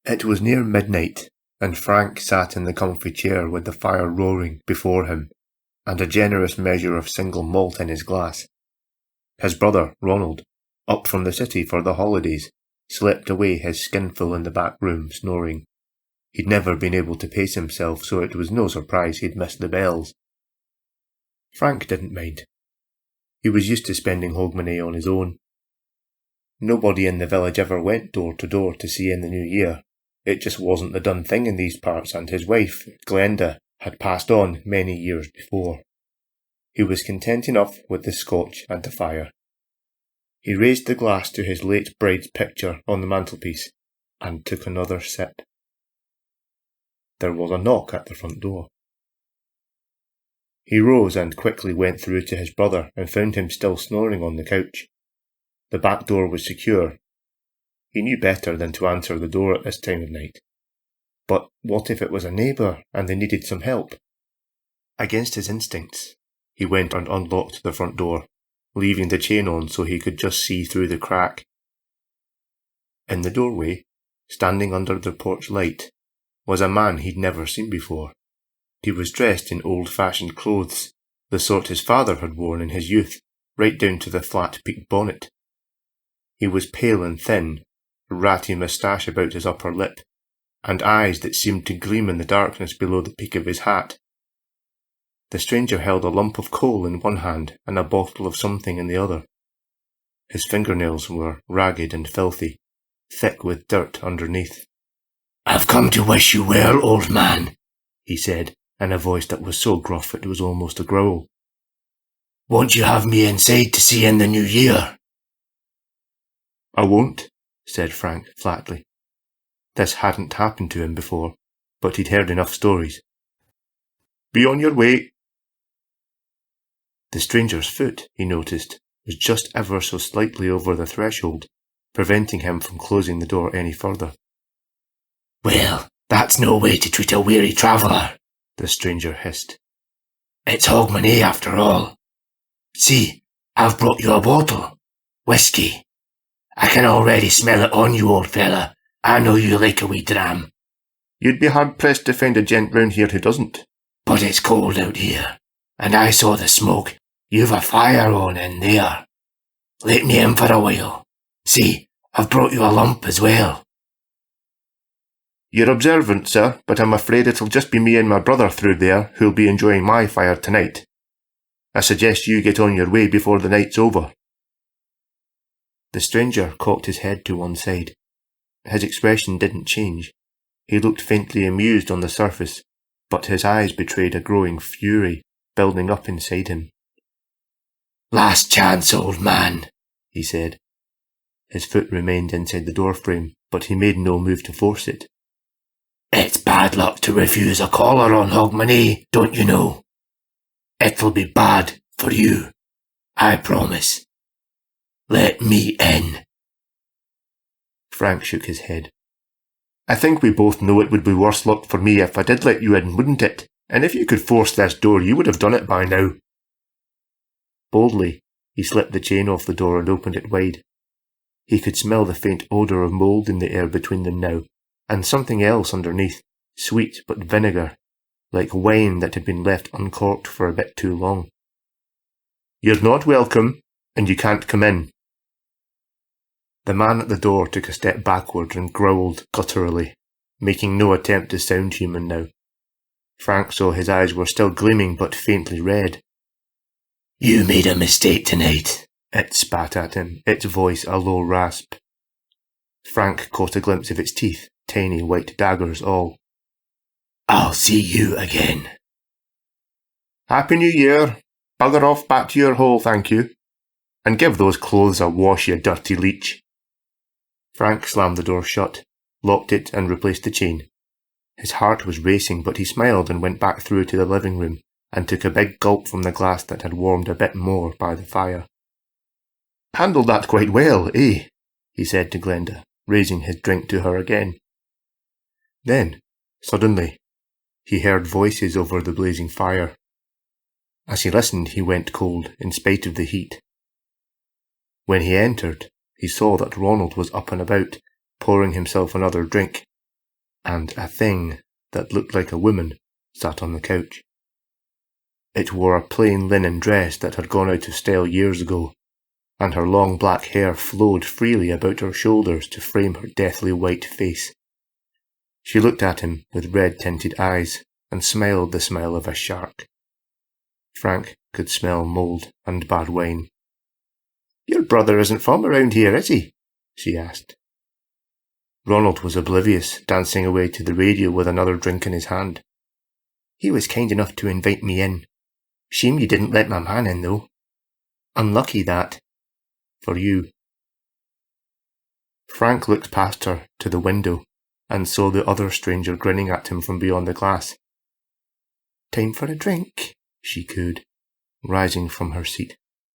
It was near midnight, and Frank sat in the comfy chair with the fire roaring before him, and a generous measure of single malt in his glass. His brother, Ronald, up from the city for the holidays, slept away his skinful in the back room, snoring. He'd never been able to pace himself, so it was no surprise he'd missed the bells. Frank didn't mind. He was used to spending Hogmanay on his own. Nobody in the village ever went door to door to see in the new year. It just wasn't the done thing in these parts, and his wife, Glenda, had passed on many years before. He was content enough with the scotch and the fire. He raised the glass to his late bride's picture on the mantelpiece, and took another sip. There was a knock at the front door. He rose and quickly went through to his brother and found him still snoring on the couch. The back door was secure. He knew better than to answer the door at this time of night. But what if it was a neighbour and they needed some help? Against his instincts, he went and unlocked the front door, leaving the chain on so he could just see through the crack. In the doorway, standing under the porch light, was a man he'd never seen before. He was dressed in old-fashioned clothes, the sort his father had worn in his youth, right down to the flat-peaked bonnet. He was pale and thin, a ratty moustache about his upper lip, and eyes that seemed to gleam in the darkness below the peak of his hat. The stranger held a lump of coal in one hand and a bottle of something in the other. His fingernails were ragged and filthy, thick with dirt underneath. "I've come to wish you well, old man," he said, in a voice that was so gruff it was almost a growl. "Won't you have me inside to see in the new year?" "I won't," said Frank flatly. This hadn't happened to him before, but he'd heard enough stories. "Be on your way." The stranger's foot, he noticed, was just ever so slightly over the threshold, preventing him from closing the door any further. "Well, that's no way to treat a weary traveller," the stranger hissed. "It's Hogmanay after all. See, I've brought you a bottle. Whiskey. I can already smell it on you, old fella. I know you like a wee dram." "You'd be hard-pressed to find a gent round here who doesn't." "But it's cold out here, and I saw the smoke. You've a fire on in there. Let me in for a while. See, I've brought you a lump as well." "You're observant, sir, but I'm afraid it'll just be me and my brother through there who'll be enjoying my fire tonight. I suggest you get on your way before the night's over." The stranger cocked his head to one side. His expression didn't change. He looked faintly amused on the surface, but his eyes betrayed a growing fury building up inside him. "Last chance, old man," he said. His foot remained inside the doorframe, but he made no move to force it. "It's bad luck to refuse a caller on Hogmanay, don't you know? It'll be bad for you, I promise. Let me in." Frank shook his head. "I think we both know it would be worse luck for me if I did let you in, wouldn't it? And if you could force this door, you would have done it by now." Boldly, he slipped the chain off the door and opened it wide. He could smell the faint odour of mould in the air between them now, and something else underneath, sweet but vinegar, like wine that had been left uncorked for a bit too long. "You're not welcome, and you can't come in." The man at the door took a step backward and growled gutturally, making no attempt to sound human now. Frank saw his eyes were still gleaming but faintly red. "You made a mistake tonight," it spat at him, its voice a low rasp. Frank caught a glimpse of its teeth, tiny white daggers all. "I'll see you again." "Happy New Year. Bugger off back to your hole, thank you. And give those clothes a wash, you dirty leech." Frank slammed the door shut, locked it and replaced the chain. His heart was racing, but he smiled and went back through to the living room and took a big gulp from the glass that had warmed a bit more by the fire. "Handled that quite well, eh?" he said to Glenda, raising his drink to her again. Then, suddenly, he heard voices over the blazing fire. As he listened, he went cold, in spite of the heat. When he entered, he saw that Ronald was up and about, pouring himself another drink, and a thing that looked like a woman sat on the couch. It wore a plain linen dress that had gone out of style years ago, and her long black hair flowed freely about her shoulders to frame her deathly white face. She looked at him with red-tinted eyes and smiled the smile of a shark. Frank could smell mould and bad wine. "Your brother isn't from around here, is he?" she asked. Ronald was oblivious, dancing away to the radio with another drink in his hand. "He was kind enough to invite me in. Shame you didn't let my man in, though. Unlucky that. For you." Frank looked past her to the window and saw the other stranger grinning at him from beyond the glass. "Time for a drink," she cooed, rising from her seat.